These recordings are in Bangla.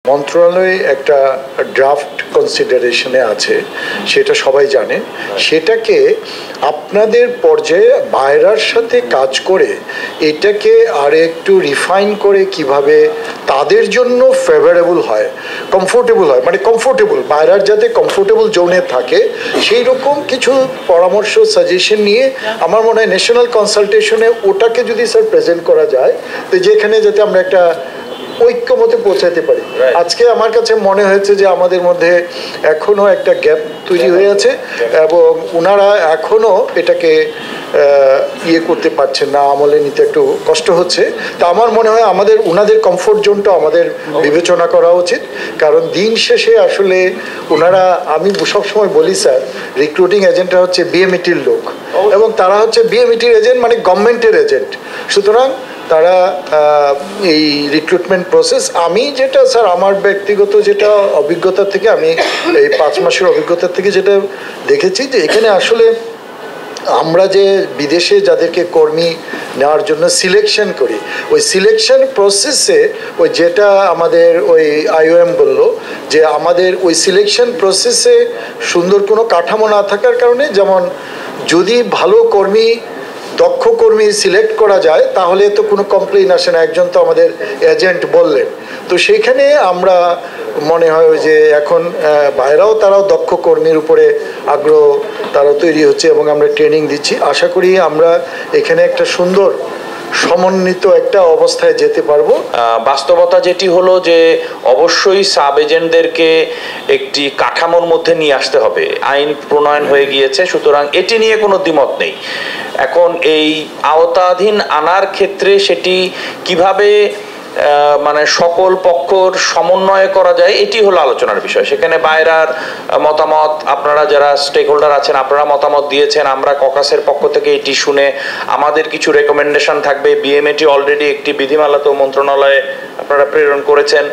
মন্ত্রণালয়ে একটা ড্রাফট কনসিডারেশনে আছে, সেটা সবাই জানে। সেটাকে আপনাদের পর্যায়ে বাইরার সাথে কাজ করে এটাকে আর একটু রিফাইন করে কিভাবে তাদের জন্য ফেভারেবল হয়, কমফোর্টেবল হয়, মানে কমফোর্টেবল বাইরার যাতে কমফোর্টেবল জোনে থাকে সেই রকম কিছু পরামর্শ সাজেশন নিয়ে আমার মনে হয় ন্যাশনাল কনসালটেশনে ওটাকে যদি স্যার প্রেজেন্ট করা যায়, তো যেখানে যাতে আমরা একটা ঐক্যমতে পৌঁছাতে পারি। আজকে আমার কাছে মনে হয়েছে যে আমাদের মধ্যে এখনো একটা গ্যাপ তৈরি হয়ে আছে এবং ওনারা এখনো এটাকে ইয়ে করতে পারছেন না, আমলে নিতে একটু কষ্ট হচ্ছে। তা আমার মনে হয় আমাদের ওনাদের কমফোর্ট জোনটা আমাদের বিবেচনা করা উচিত, কারণ দিন শেষে আসলে ওনারা, আমি সবসময় বলি স্যার, রিক্রুটিং এজেন্টরা হচ্ছে বিএমইটির লোক এবং তারা হচ্ছে বিএমইটির এজেন্ট, মানে গভর্নমেন্টের এজেন্ট। সুতরাং তারা এই রিক্রুটমেন্ট প্রসেস, আমি যেটা স্যার আমার ব্যক্তিগত যেটা অভিজ্ঞতা থেকে, আমি এই 5 মাসের অভিজ্ঞতা থেকে যেটা দেখেছি যে এখানে আসলে আমরা যে বিদেশে যাদেরকে কর্মী নেওয়ার জন্য সিলেকশন করি, ওই সিলেকশন প্রসেসে ওই যেটা আমাদের ওই আইওএম বলল যে আমাদের ওই সিলেকশন প্রসেসে সুন্দর কোনো কাঠামো না থাকার কারণে, যেমন যদি ভালো কর্মী, দক্ষ কর্মী সিলেক্ট করা যায় তাহলে তো কোনো কমপ্লেইন আসে না, একজন তো আমাদের এজেন্ট বললেন। তো সেইখানে আমরা মনে হয় যে এখন বাইরেও তারাও দক্ষ কর্মীর উপরে আগ্রহ তারা তৈরি হচ্ছে এবং আমরা ট্রেনিং দিচ্ছি। আশা করি আমরা এখানে একটা সুন্দর সমন্বিত একটা অবস্থায় যেতে পারবো। বাস্তবতা যেটি হলো যে অবশ্যই সাব এজেন্টদেরকে একটি কাঠামোর মধ্যে নিয়ে আসতে হবে। আইন প্রণয়ন হয়ে গিয়েছে, সুতরাং এটি নিয়ে কোনো দ্বিমত নেই। এখন এই আওতাধীন আনার ক্ষেত্রে সেটি কিভাবে মানে সকল পক্ষর সমন্বয় করা যায় এটি হলো আলোচনার বিষয়। সেখানে বাইরার মতামত, আপনারা যারা স্টেক হোল্ডার আছেন আপনারা মতামত দিয়েছেন, আমরা ককাসের পক্ষ থেকে এটি শুনে আমাদের কিছু রেকমেন্ডেশন থাকবে। বিএমএটি অলরেডি একটি বিধিমালা তো মন্ত্রণালয়ে আপনারা প্রেরণ করেছেন।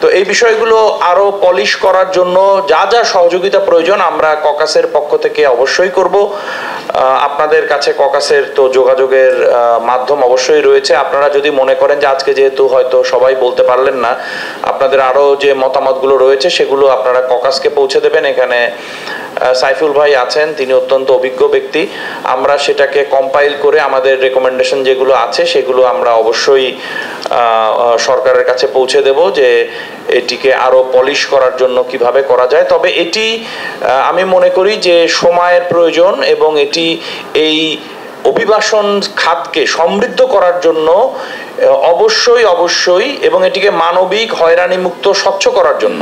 তো এই বিষয়গুলো আরো পলিশ করার জন্য যা যা সহযোগিতা প্রয়োজন আমরা ককাসের পক্ষ থেকে অবশ্যই করব। আপনাদের কাছে ককাসের তো যোগাযোগের মাধ্যম অবশ্যই রয়েছে। আপনারা যদি মনে করেন যে আজকে যেহেতু হয়তো সবাই বলতে পারলেন না, আপনাদের আরো যে মতামতগুলো রয়েছে সেগুলো আপনারা ককাসকে পৌঁছে দেবেন। এখানে সাইফুল ভাই আছেন, তিনি অত্যন্ত অভিজ্ঞ ব্যক্তি। আমরা সেটাকে কম্পাইল করে আমাদের রেকমেন্ডেশন যেগুলো আছে সেগুলো আমরা অবশ্যই সরকারের কাছে পৌঁছে দেব যে এটিকে আরো পলিশ করার জন্য কিভাবে করা যায়। তবে এটি আমি মনে করি যে সময়ের প্রয়োজন এবং এটি এই অভিবাসন খাতকে সমৃদ্ধ করার জন্য অবশ্যই এবং এটিকে মানবিক, হয়রানি মুক্ত, স্বচ্ছ করার জন্য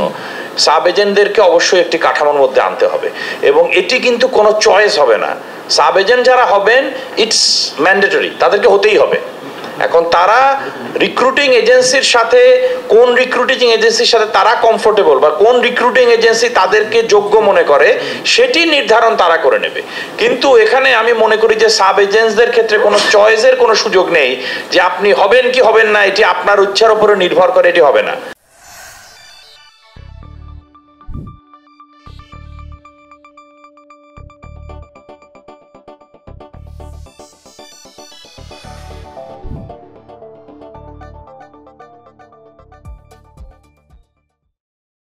সাব এজেন্টদেরকে অবশ্যই একটি কাঠামোর মধ্যে আনতে হবে এবং এটি কিন্তু কোনো চয়েস হবে না। সাব এজেন্ট যারা হবেন ইটস ম্যান্ডেটরি, তাদেরকে হতেই হবে। এখন তারা রিক্রুটিং এজেন্সির সাথে, কোন রিক্রুটিং এজেন্সির সাথে তারা কমফোর্টেবল বা কোন রিক্রুটিং এজেন্সি তাদেরকে যোগ্য মনে করে সেটি নির্ধারণ তারা করে নেবে। কিন্তু এখানে আমি মনে করি যে সাব এজেন্টসদের ক্ষেত্রে কোনো চয়েসের কোনো সুযোগ নেই যে আপনি হবেন কি হবেন না, এটি আপনার ইচ্ছার উপরে নির্ভর করে, এটি হবে না।